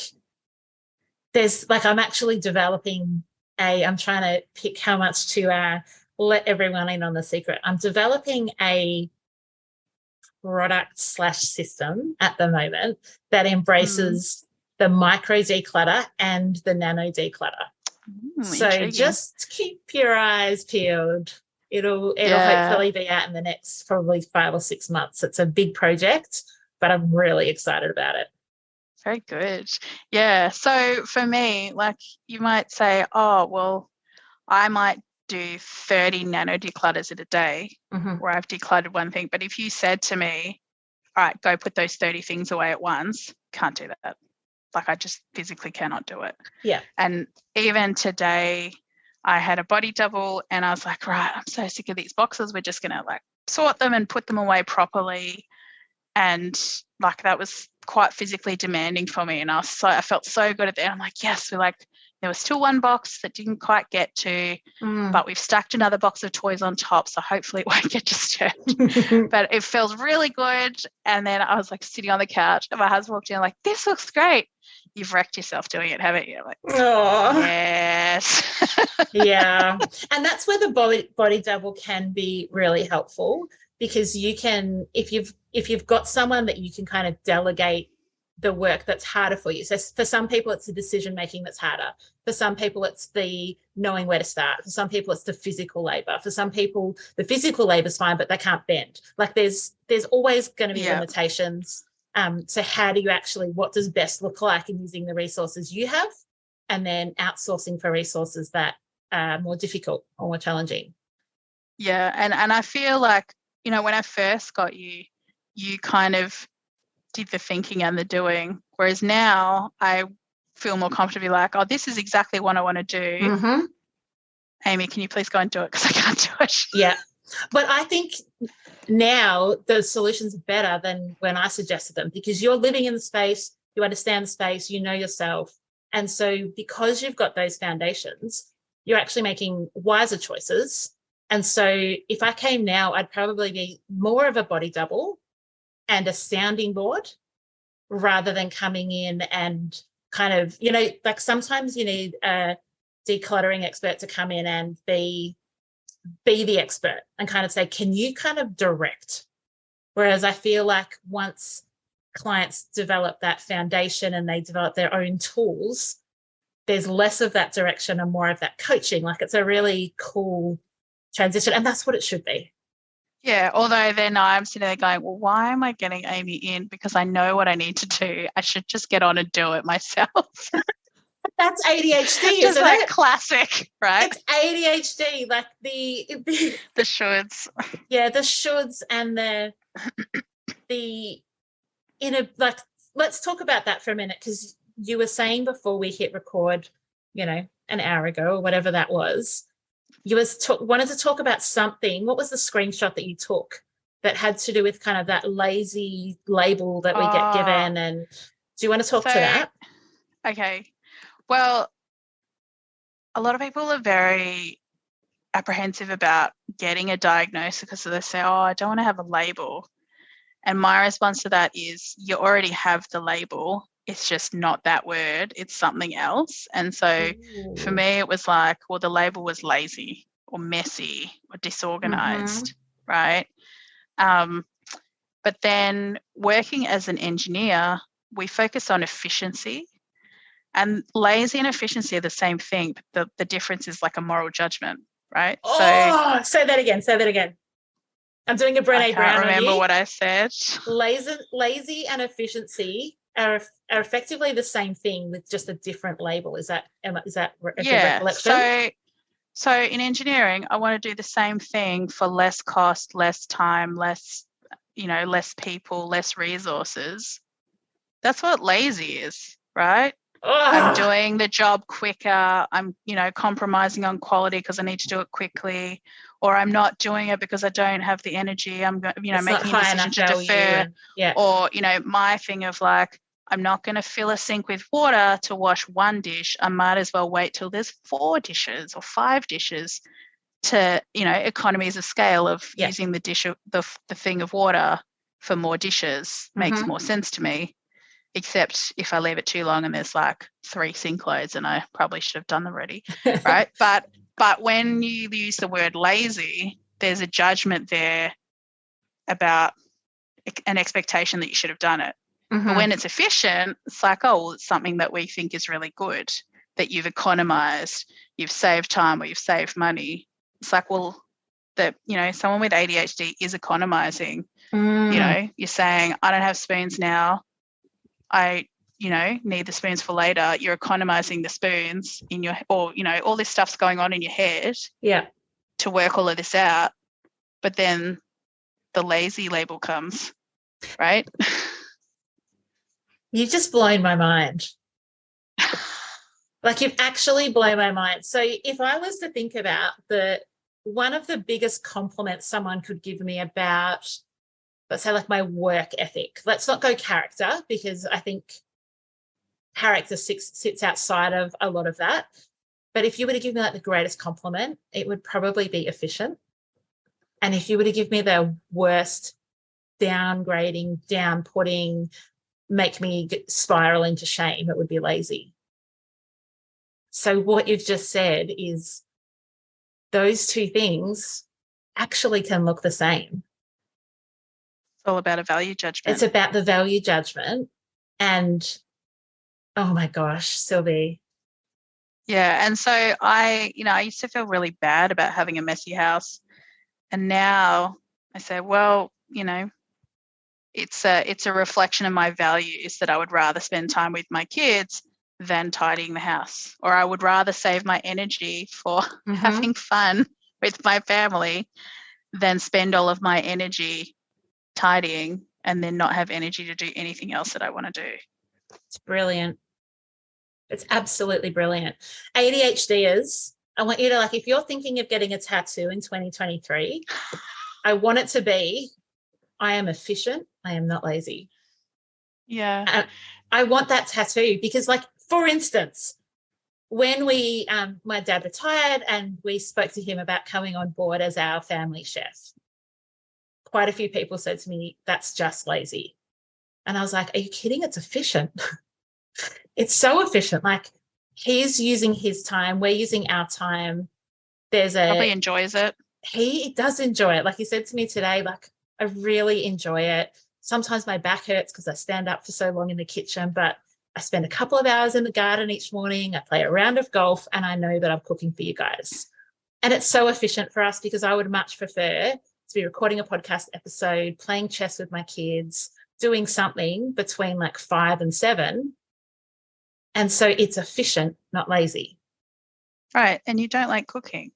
there's like, I'm actually developing I'm trying to pick how much to let everyone in on the secret. I'm developing a product/system at the moment that embraces the micro declutter and the nano declutter. So just keep your eyes peeled. It'll hopefully be out in the next probably 5 or 6 months. It's a big project, but I'm really excited about it. Very good. Yeah. So for me, like you might say, oh, well, I might do 30 nano declutters in a day where I've decluttered one thing. But if you said to me, all right, go put those 30 things away at once. Can't do that. Like, I just physically cannot do it. Yeah. And even today, I had a body double and I was like, right, I'm so sick of these boxes. We're just going to like sort them and put them away properly. And like, that was quite physically demanding for me. And I felt so good at the end. I'm like, yes, there was still one box that didn't quite get to, but we've stacked another box of toys on top. So hopefully it won't get disturbed. But it feels really good. And then I was like sitting on the couch and my husband walked in like, this looks great. You've wrecked yourself doing it, haven't you? I'm like, oh, yes. Yeah. And that's where the body double can be really helpful, because you can, if you've got someone that you can kind of delegate the work that's harder for you. So for some people, it's the decision making that's harder. For some people, it's the knowing where to start. For some people, it's the physical labor. For some people, the physical labor is fine, but they can't bend. Like there's always going to be limitations. So how do you what does best look like in using the resources you have, and then outsourcing for resources that are more difficult or more challenging? Yeah. And I feel like, when I first got you, you kind of did the thinking and the doing, whereas now I feel more comfortably like, oh, this is exactly what I want to do. Mm-hmm. Amy, can you please go and do it, because I can't do it. Yeah. But I think now the solutions are better than when I suggested them, because you're living in the space, you understand the space, you know yourself. And so because you've got those foundations, you're actually making wiser choices. And so if I came now, I'd probably be more of a body double and a sounding board, rather than coming in and kind of, like sometimes you need a decluttering expert to come in and be the expert and kind of say, can you kind of direct? Whereas I feel like once clients develop that foundation and they develop their own tools, there's less of that direction and more of that coaching. Like it's a really cool transition, and that's what it should be. Yeah, although then I'm sitting there going, well, why am I getting Amy in? Because I know what I need to do. I should just get on and do it myself. That's ADHD, just isn't like it? Classic, right? It's ADHD, like the shoulds. Yeah, the shoulds and the inner, like, let's talk about that for a minute, because you were saying before we hit record, an hour ago or whatever that was, you wanted to talk about something. What was the screenshot that you took that had to do with kind of that lazy label that we get given? And do you want to talk to that? Okay. Well, a lot of people are very apprehensive about getting a diagnosis because they say, oh, I don't want to have a label. And my response to that is, you already have the label. It's just not that word. It's something else. And so for me, it was like, well, the label was lazy or messy or disorganized, right? But then working as an engineer, we focus on efficiency. And lazy and efficiency are the same thing. But the difference is like a moral judgment, right? Oh, say that again. I'm doing a Brené Brown. I can't remember what I said. Lazy and efficiency are effectively the same thing with just a different label. Is that a good recollection? So in engineering, I want to do the same thing for less cost, less time, less people, less resources. That's what lazy is, right? I'm doing the job quicker. I'm, compromising on quality because I need to do it quickly, or I'm not doing it because I don't have the energy. I'm, making a decision to defer. Or, my thing of like, I'm not going to fill a sink with water to wash one dish. I might as well wait till there's 4 dishes or 5 dishes to, economies of scale of using the dish, the thing of water for more dishes makes more sense to me. Except if I leave it too long and there's like 3 sink loads and I probably should have done them already, right? But when you use the word lazy, there's a judgment there about an expectation that you should have done it. But when it's efficient, it's like, oh, well, it's something that we think is really good, that you've economized, you've saved time or you've saved money. It's like, well, someone with ADHD is economizing. You're saying, I don't have spoons now. I, need the spoons for later. You're economizing the spoons in your, or, all this stuff's going on in your head to work all of this out. But then the lazy label comes right? You've just blown my mind. Like, you've actually blown my mind. So if I was to think about one of the biggest compliments someone could give me about, let's say, like my work ethic, let's not go character, because I think character sits outside of a lot of that. But if you were to give me like the greatest compliment, it would probably be efficient. And if you were to give me the worst downgrading, down-putting, make me spiral into shame, it would be lazy. So what you've just said is those two things actually can look the same. It's all about a value judgment. It's about the value judgment. And, oh my gosh, Sylvie. Yeah. And so I used to feel really bad about having a messy house. And now I say, well, it's a reflection of my values that I would rather spend time with my kids than tidying the house, or I would rather save my energy for having fun with my family than spend all of my energy tidying and then not have energy to do anything else that I want to do. It's brilliant. It's absolutely brilliant. ADHDers, I want you to, like, if you're thinking of getting a tattoo in 2023, I want it to be, I am efficient, I am not lazy. Yeah. I want that tattoo because, like, for instance, when my dad retired and we spoke to him about coming on board as our family chef, quite a few people said to me, that's just lazy. And I was like, are you kidding? It's efficient. It's so efficient. Like, he's using his time, we're using our time. Probably enjoys it. He does enjoy it. Like he said to me today, like, I really enjoy it. Sometimes my back hurts because I stand up for so long in the kitchen, but I spend a couple of hours in the garden each morning. I play a round of golf and I know that I'm cooking for you guys. And it's so efficient for us because I would much prefer to be recording a podcast episode, playing chess with my kids, doing something between like 5 and 7. And so it's efficient, not lazy. Right. And you don't like cooking.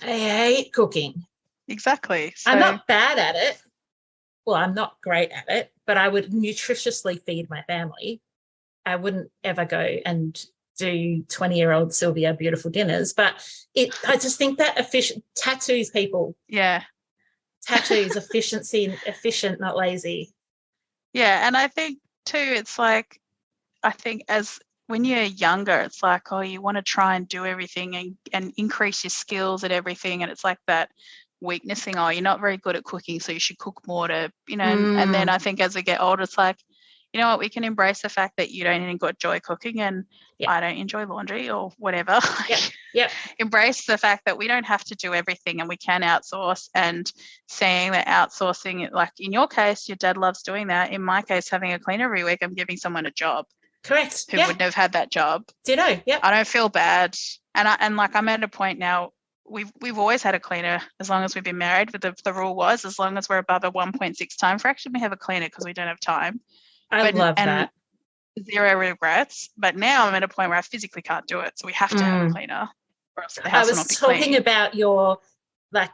I hate cooking. Exactly. So... I'm not bad at it. Well, I'm not great at it, but I would nutritiously feed my family. I wouldn't ever go and do 20-year-old Sylvia beautiful dinners, but I just think that efficient tattoos, people. Yeah. Tattoos, efficient, not lazy. Yeah. And I think too, it's like, I think as when you're younger, it's like, oh, you want to try and do everything and increase your skills at everything. And it's like that weakness thing, oh, you're not very good at cooking, so you should cook more to, and then I think as we get older, it's like, you know what, we can embrace the fact that you don't enjoy cooking and I don't enjoy laundry or whatever. Yep. Embrace the fact that we don't have to do everything and we can outsource, and saying that outsourcing, like in your case, your dad loves doing that. In my case, having a cleaner every week, I'm giving someone a job. Correct. Who wouldn't have had that job. Ditto. Yep. I don't feel bad. And I'm at a point now, we've always had a cleaner as long as we've been married, but the rule was as long as we're above a 1.6 time fraction, we have a cleaner because we don't have time. I love that. Zero regrets. But now I'm at a point where I physically can't do it. So we have to have a cleaner. Or else the house will not be clean. I was talking about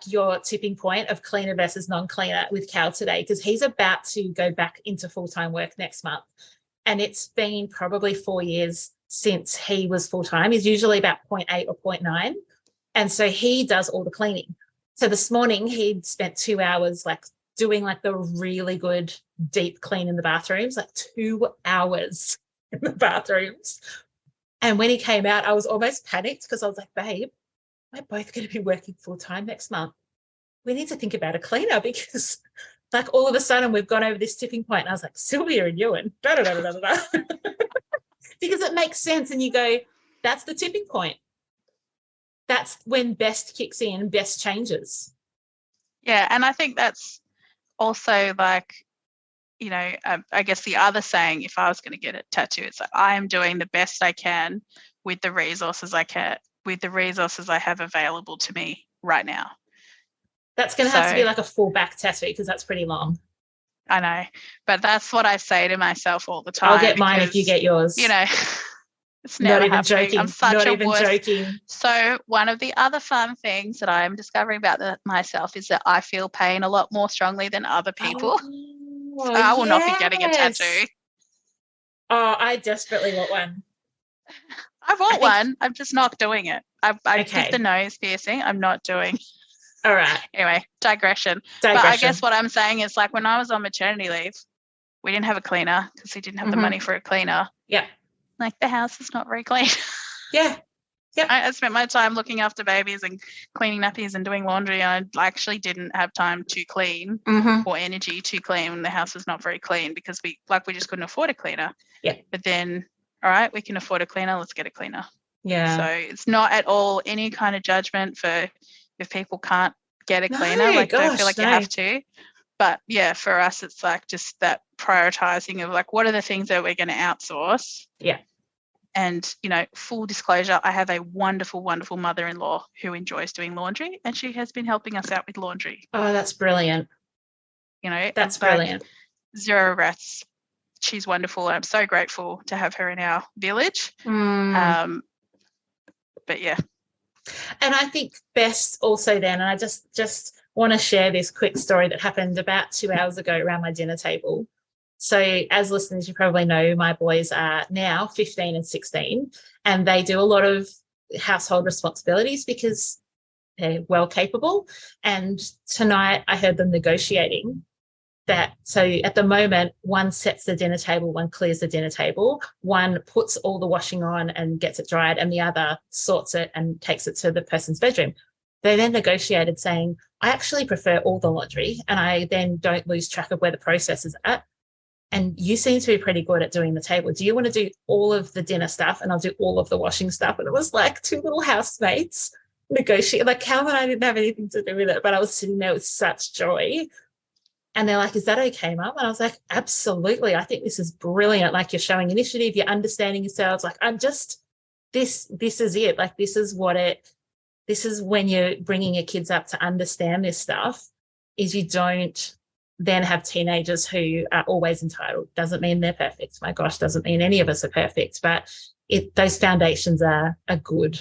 your tipping point of cleaner versus non-cleaner with Cal today, because he's about to go back into full-time work next month. And it's been probably 4 years since he was full-time. He's usually about 0.8 or 0.9. And so he does all the cleaning. So this morning he'd spent 2 hours like doing like the really good deep clean in the bathrooms, like 2 hours in the bathrooms. And when he came out, I was almost panicked because I was like, babe, we're both going to be working full-time next month. We need to think about a cleaner because like all of a sudden we've gone over this tipping point. And I was like, Sylvia and Ewan, because it makes sense. And you go, that's the tipping point. That's when best kicks in, best changes. Yeah. And I think that's also like, I guess the other saying, if I was going to get a tattoo, it's like, I am doing the best I can with the resources I have available to me right now. That's going to have to be like a full back tattoo because that's pretty long. I know, but that's what I say to myself all the time. I'll get mine if you get yours. It's never not even happening. joking. I'm such not a even wuss. Joking. So one of the other fun things that I'm discovering about myself is that I feel pain a lot more strongly than other people. Oh, I will not be getting a yes. tattoo. Oh, I desperately want one. I want one. I'm just not doing it. I Okay. did the nose piercing. I'm not doing. All right. Anyway, digression. But I guess what I'm saying is, like, when I was on maternity leave, we didn't have a cleaner because we didn't have the money for a cleaner. Yeah. Like, the house is not very clean. Yeah. Yep. I spent my time looking after babies and cleaning nappies and doing laundry. I actually didn't have time to clean or energy to clean when the house was not very clean because we just couldn't afford a cleaner. Yeah. But then, all right, we can afford a cleaner. Let's get a cleaner. Yeah. So it's not at all any kind of judgment for if people can't get a cleaner. Like, don't feel like you have to. But yeah, for us, it's like just that prioritizing of like, what are the things that we're going to outsource? Yeah. And, you know, full disclosure, I have a wonderful, wonderful mother-in-law who enjoys doing laundry, and she has been helping us out with laundry. Oh, that's brilliant. You know, that's brilliant. Zero regrets. She's wonderful. I'm so grateful to have her in our village. But yeah. And I think best also then, and I just want to share this quick story that happened about 2 hours ago around my dinner table. So as listeners, you probably know my boys are now 15 and 16, and they do a lot of household responsibilities because they're well capable. And tonight I heard them negotiating that. So at the moment, one sets the dinner table, one clears the dinner table, one puts all the washing on and gets it dried, and the other sorts it and takes it to the person's bedroom. They then negotiated saying, I actually prefer all the laundry and I then don't lose track of where the process is at. And you seem to be pretty good at doing the table. Do you want to do all of the dinner stuff and I'll do all of the washing stuff? And it was like two little housemates negotiating. Like Cal and I didn't have anything to do with it, but I was sitting there with such joy. And they're like, is that okay, Mum? And I was like, absolutely. I think this is brilliant. Like, you're showing initiative, you're understanding yourselves. Like, this is it. Like, this is when you're bringing your kids up to understand this stuff, is you don't then have teenagers who are always entitled. Doesn't mean they're perfect. My gosh, doesn't mean any of us are perfect, but those foundations are good.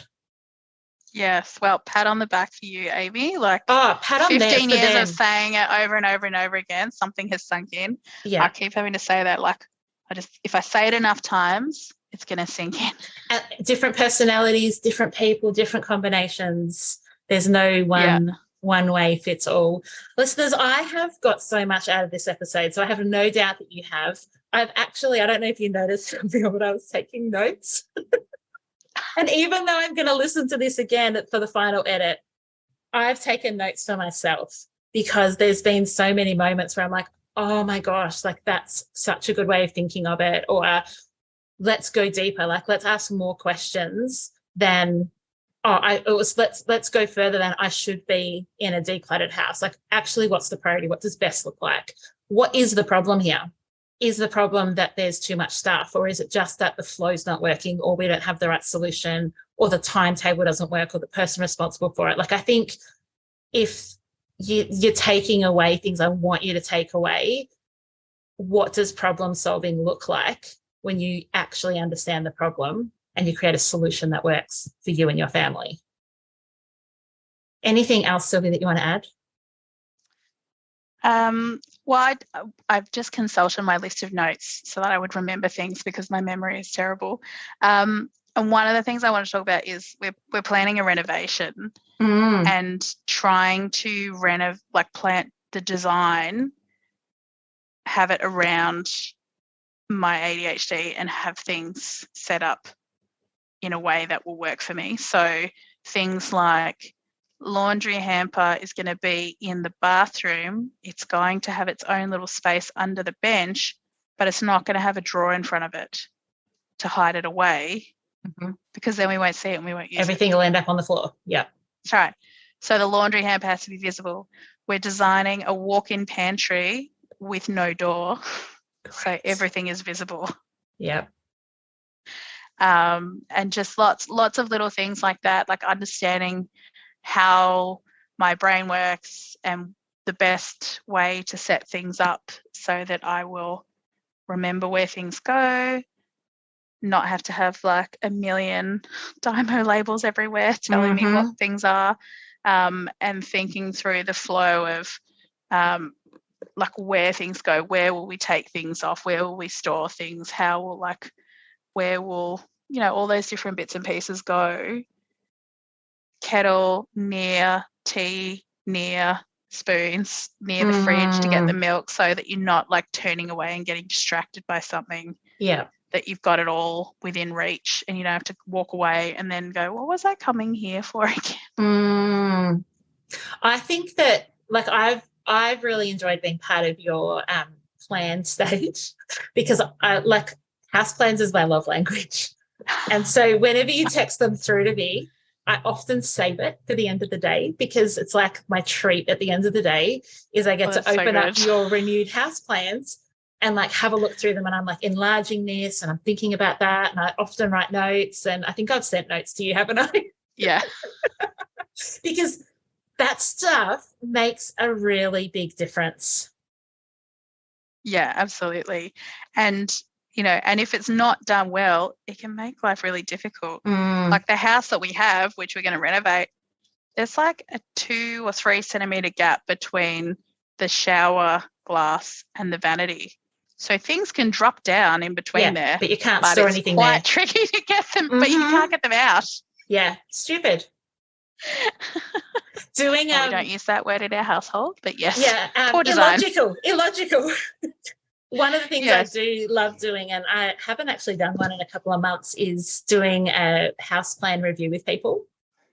Yes. Well, pat on the back for you, Amy. Like, pat on 15 years of saying it over and over and over again, something has sunk in. Yeah. I keep having to say that. Like, if I say it enough times, it's going to sink in. Different personalities, different people, different combinations. There's no one way fits all. Listeners, I have got so much out of this episode, so I have no doubt that you have. I don't know if you noticed, but I was taking notes. And even though I'm going to listen to this again for the final edit, I've taken notes for myself because there's been so many moments where I'm like, oh my gosh, like that's such a good way of thinking of it. Or let's go deeper. Like, let's ask more questions than, let's go further than I should be in a decluttered house. Like, actually, what's the priority? What does best look like? What is the problem here? Is the problem that there's too much stuff, or is it just that the flow's not working, or we don't have the right solution, or the timetable doesn't work, or the person responsible for it? Like, I think if you're taking away things I want you to take away, what does problem solving look like when you actually understand the problem and you create a solution that works for you and your family? Anything else, Sylvia, that you want to add? Well, I've just consulted my list of notes so that I would remember things because my memory is terrible. And one of the things I want to talk about is we're planning a renovation and trying to plan the design, have it around my ADHD and have things set up in a way that will work for me. So things like laundry hamper is going to be in the bathroom. It's going to have its own little space under the bench, but it's not going to have a drawer in front of it to hide it away because then we won't see it and we won't use Everything will end up on the floor. Yeah. That's right. So the laundry hamper has to be visible. We're designing a walk-in pantry with no door. Great. So everything is visible. Yep. And just lots of little things like that, like understanding how my brain works and the best way to set things up so that I will remember where things go, not have to have like a million Dymo labels everywhere telling me what things are, and thinking through the flow of like where things go, where will we take things off, where will we store things, how will where will, all those different bits and pieces go. Kettle near, tea near, spoons near the fridge to get the milk, so that you're not like turning away and getting distracted by something. Yeah. That you've got it all within reach, and you don't have to walk away and then go, what was I coming here for again? I think that like I've really enjoyed being part of your plan stage, because I like house plans is my love language. And so whenever you text them through to me, I often save it for the end of the day, because it's like my treat at the end of the day is I get to open up your renewed house plans and like have a look through them, and I'm like enlarging this and I'm thinking about that, and I often write notes, and I think I've sent notes to you, haven't I? Yeah. Because that stuff makes a really big difference. Yeah, absolutely. And and if it's not done well, it can make life really difficult. Like the house that we have, which we're going to renovate, there's like a 2 or 3 centimetre gap between the shower glass and the vanity. So things can drop down in between there. But you can't store anything there. It's quite tricky to get them, but you can't get them out. Yeah, stupid. We don't use that word in our household, but yes. Yeah, poor design. Illogical. One of the things I do love doing, and I haven't actually done one in a couple of months, is doing a house plan review with people.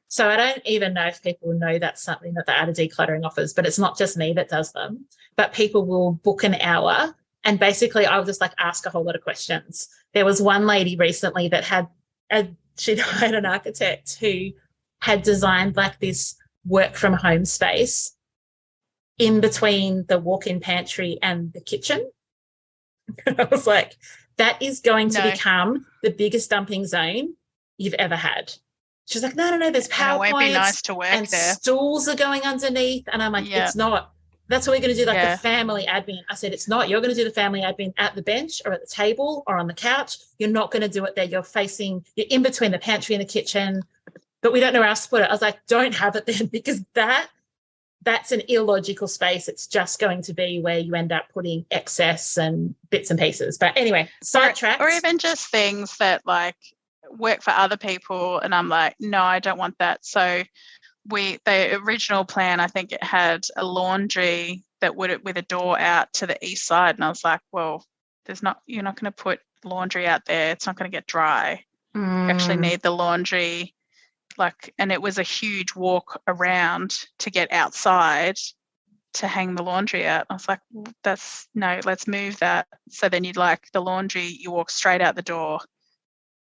So I don't even know if people know that's something that the Art of Decluttering offers, but it's not just me that does them. But people will book an hour, and basically I'll just like ask a whole lot of questions. There was one lady recently that she'd hired an architect who had designed like this work from home space in between the walk-in pantry and the kitchen. I was like, that is going to become the biggest dumping zone you've ever had. She's like, no, there's PowerPoints. It won't be nice to work and there. Stools are going underneath. And I'm like, it's not. That's what we're going to do, like the family admin. I said, it's not. You're going to do the family admin at the bench or at the table or on the couch. You're not going to do it there. You're in between the pantry and the kitchen, but we don't know where else to put it. I was like, don't have it then, because that's an illogical space. It's just going to be where you end up putting excess and bits and pieces. But anyway, sidetracked. Or even just things that like work for other people, and I'm like, no, I don't want that. So the original plan, I think it had a laundry that with a door out to the east side, and I was like, well, you're not going to put laundry out there. It's not going to get dry. You actually need the laundry. And it was a huge walk around to get outside to hang the laundry out. I was like, let's move that. So then you'd like the laundry, you walk straight out the door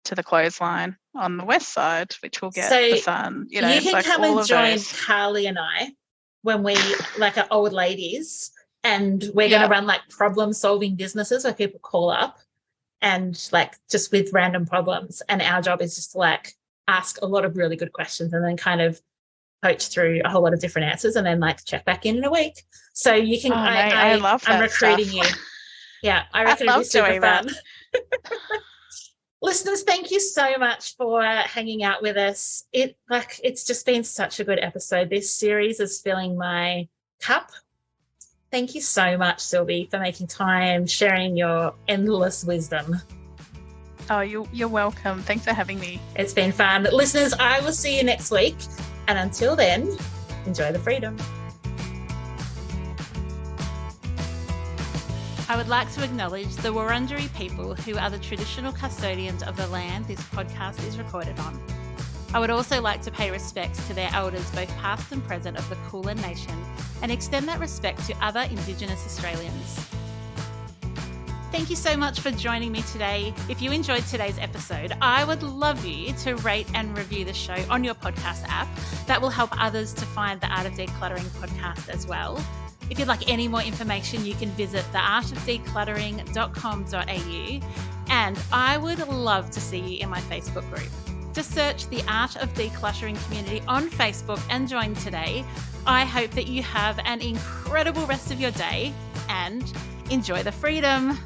to the clothesline on the west side, which will get the sun. You can come and join Carly and I when we are old ladies, and we're going to run like problem solving businesses where people call up and like just with random problems. And our job is just to like ask a lot of really good questions and then kind of coach through a whole lot of different answers and then like check back in a week. So you can, I love that. I'm recruiting you. Yeah, I reckon it'd be super fun. Listeners, thank you so much for hanging out with us. It's just been such a good episode. This series is filling my cup. Thank you so much, Sylvie, for making time, sharing your endless wisdom. Oh, you're welcome. Thanks for having me. It's been fun. Listeners, I will see you next week. And until then, enjoy the freedom. I would like to acknowledge the Wurundjeri people, who are the traditional custodians of the land this podcast is recorded on. I would also like to pay respects to their elders, both past and present, of the Kulin Nation, and extend that respect to other Indigenous Australians. Thank you so much for joining me today. If you enjoyed today's episode, I would love you to rate and review the show on your podcast app. That will help others to find the Art of Decluttering podcast as well. If you'd like any more information, you can visit theartofdecluttering.com.au, and I would love to see you in my Facebook group. Just search the Art of Decluttering community on Facebook and join today. I hope that you have an incredible rest of your day and enjoy the freedom.